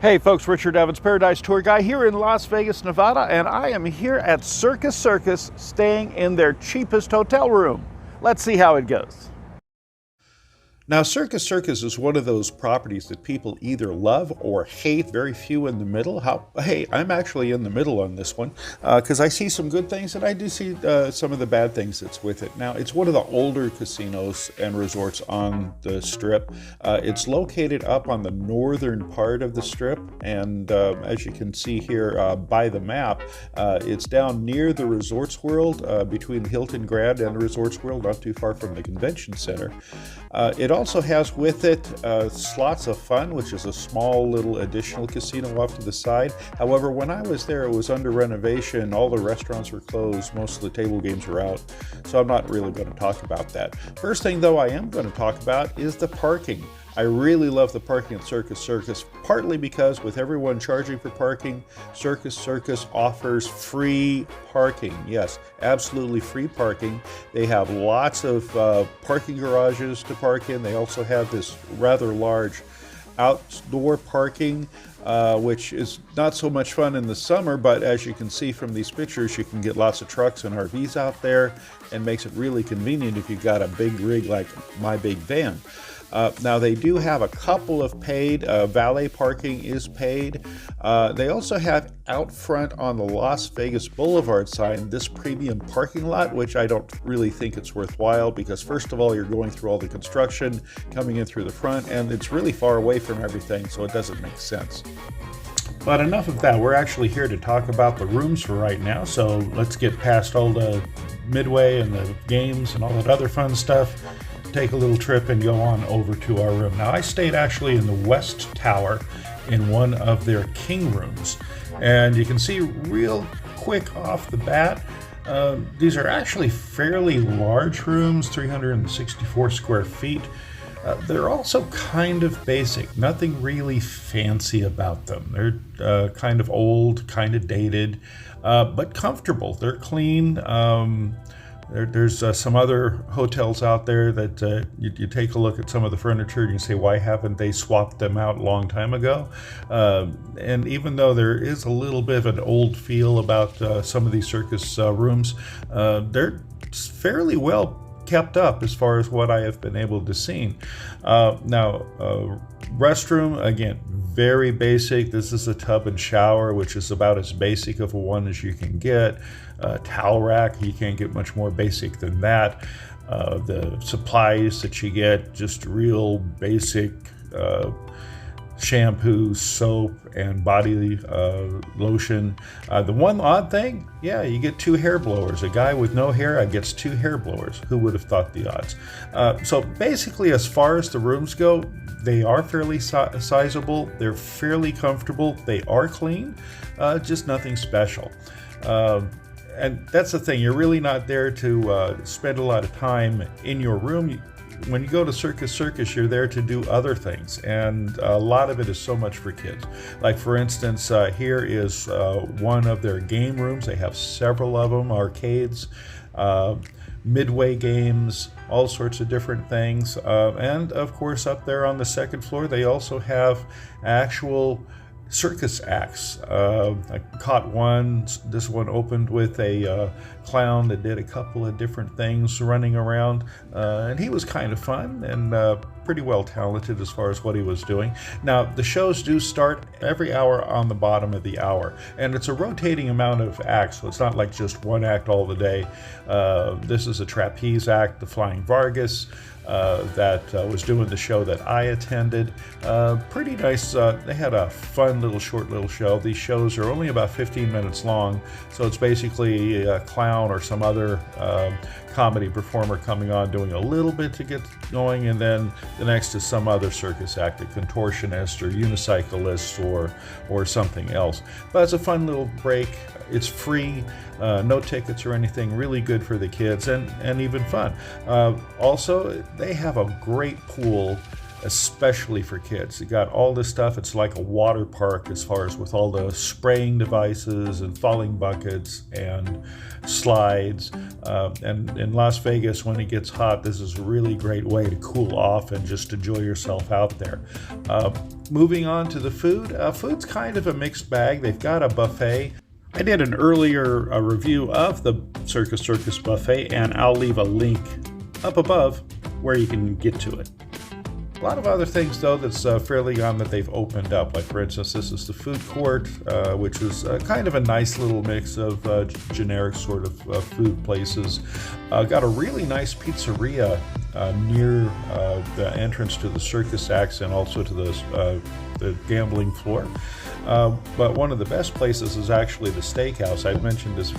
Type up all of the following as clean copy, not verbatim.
Hey folks, Richard Evans, Paradise Tour Guy here in Las Vegas, Nevada, and I am here at Circus Circus staying in their cheapest hotel room. Let's see how it goes. Now, Circus Circus is one of those properties that people either love or hate, very few in the middle. Hey, I'm actually in the middle on this one because I see some good things and I do see some of the bad things that's with it. Now, it's one of the older casinos and resorts on the Strip. It's located up on the northern part of the Strip, and as you can see here by the map, it's down near the Resorts World, between Hilton Grand and the Resorts World, not too far from the Convention Center. It also has with it Slots of Fun, which is a small little additional casino off to the side. However, when I was there, it was under renovation. All the restaurants were closed. Most of the table games were out. So I'm not really going to talk about that. First thing, though, I am going to talk about is the parking. I really love the parking at Circus Circus, partly because with everyone charging for parking, Circus Circus offers free parking. Yes, absolutely free parking. They have lots of parking garages to park in. They also have this rather large outdoor parking, which is not so much fun in the summer, but as you can see from these pictures, you can get lots of trucks and RVs out there, and makes it really convenient if you've got a big rig like my big van. Now, they do have a couple of paid, valet parking is paid. They also have out front on the Las Vegas Boulevard sign this premium parking lot, which I don't really think it's worthwhile because, first of all, you're going through all the construction, coming in through the front, and it's really far away from everything, so it doesn't make sense. But enough of that. We're actually here to talk about the rooms for right now, so let's get past all the midway and the games and all that other fun stuff. Take a little trip and go on over to our room. Now, I stayed actually in the West Tower in one of their king rooms, and you can see real quick off the bat, these are actually fairly large rooms, 364 square feet. They're also kind of basic, nothing really fancy about them. They're kind of old, kind of dated, but comfortable. They're clean. There's some other hotels out there that you take a look at some of the furniture and you say, why haven't they swapped them out a long time ago? And even though there is a little bit of an old feel about some of these circus rooms, they're fairly well kept up as far as what I have been able to see. Now, restroom, again, very basic. This is a tub and shower, which is about as basic of a one as you can get. Towel rack, you can't get much more basic than that. The supplies that you get, just real basic shampoo, soap, and body lotion. The one odd thing, yeah, you get 2 hair blowers. A guy with no hair gets 2 hair blowers. Who would have thought the odds? So basically, as far as the rooms go, they are fairly sizable. They're fairly comfortable. They are clean, just nothing special. And that's the thing. You're really not there to spend a lot of time in your room. When you go to Circus Circus, you're there to do other things, and a lot of it is so much for kids. Like, for instance, here is one of their game rooms. They have several of them, arcades, midway games, all sorts of different things. And, of course, up there on the second floor, they also have actual circus acts. I caught one. This one opened with a clown that did a couple of different things running around, and he was kind of fun and pretty well talented as far as what he was doing. Now, the shows do start every hour on the bottom of the hour, and it's a rotating amount of acts, so it's not like just one act all the day. This is a trapeze act, the Flying Vargas, that was doing the show that I attended. Pretty nice. They had a fun short little show. These shows are only about 15 minutes long, so it's basically a clown or some other comedy performer coming on doing a little bit to get going, and then the next is some other circus act, a contortionist or unicyclist or something else. But it's a fun little break. It's free, no tickets or anything, really good for the kids and even fun. Also, they have a great pool especially for kids. You got all this stuff. It's like a water park as far as with all the spraying devices and falling buckets and slides. And in Las Vegas, when it gets hot, this is a really great way to cool off and just enjoy yourself out there. Moving on to the food. Food's kind of a mixed bag. They've got a buffet. I did an earlier review of the Circus Circus buffet, and I'll leave a link up above where you can get to it. A lot of other things, though, that's fairly young that they've opened up. Like, for instance, this is the food court, which is kind of a nice little mix of generic sort of food places. Got a really nice pizzeria near the entrance to the circus acts and also to the gambling floor. But one of the best places is actually the steakhouse. I've mentioned this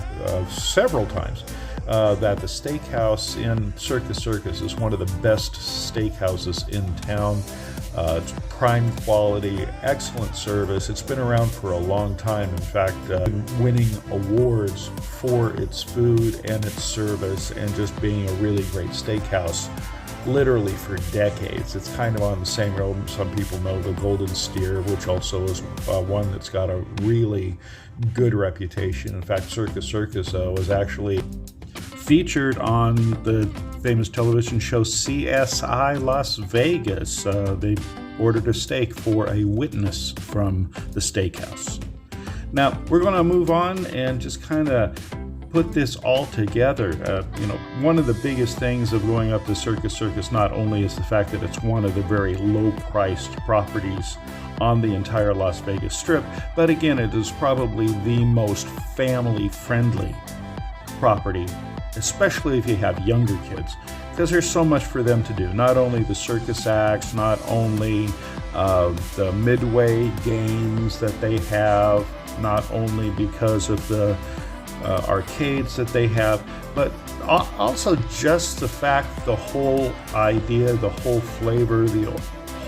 several times. That the steakhouse in Circus Circus is one of the best steakhouses in town. It's prime quality, excellent service. It's been around for a long time. In fact, winning awards for its food and its service and just being a really great steakhouse literally for decades. It's kind of on the same road. Some people know the Golden Steer, which also is one that's got a really good reputation. In fact, Circus Circus was actually featured on the famous television show CSI Las Vegas. They ordered a steak for a witness from the steakhouse. Now, we're going to move on and just kind of put this all together. One of the biggest things of going up to Circus Circus not only is the fact that it's one of the very low-priced properties on the entire Las Vegas Strip, but again, it is probably the most family-friendly property, especially if you have younger kids, because there's so much for them to do. Not only the circus acts, not only the midway games that they have, not only because of the arcades that they have, but also just the fact, the whole idea, the whole flavor, the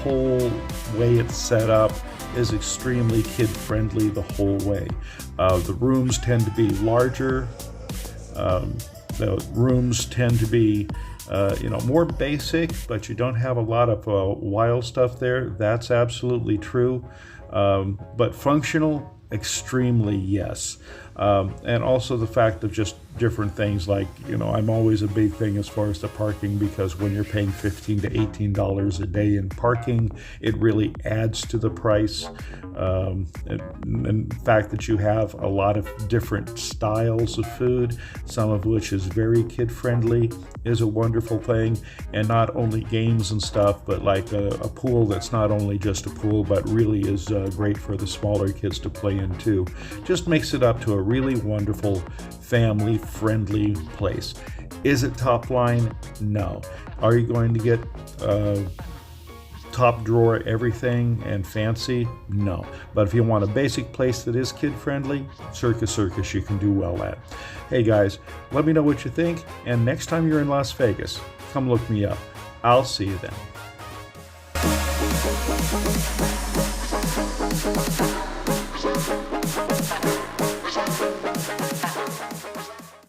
whole way it's set up is extremely kid-friendly the whole way. The rooms tend to be larger. The rooms tend to be more basic, but you don't have a lot of wild stuff there. That's absolutely true. But functional, extremely yes. And also the fact of just different things like, I'm always a big thing as far as the parking, because when you're paying $15 to $18 a day in parking, it really adds to the price. And the fact that you have a lot of different styles of food, some of which is very kid-friendly, is a wonderful thing. And not only games and stuff, but like a pool that's not only just a pool, but really is great for the smaller kids to play in too. Just makes it up to a really wonderful, family-friendly place. Is it top line? No. Are you going to get top drawer everything and fancy? No. But if you want a basic place that is kid-friendly, Circus Circus you can do well at. Hey guys, let me know what you think, and next time you're in Las Vegas, come look me up. I'll see you then.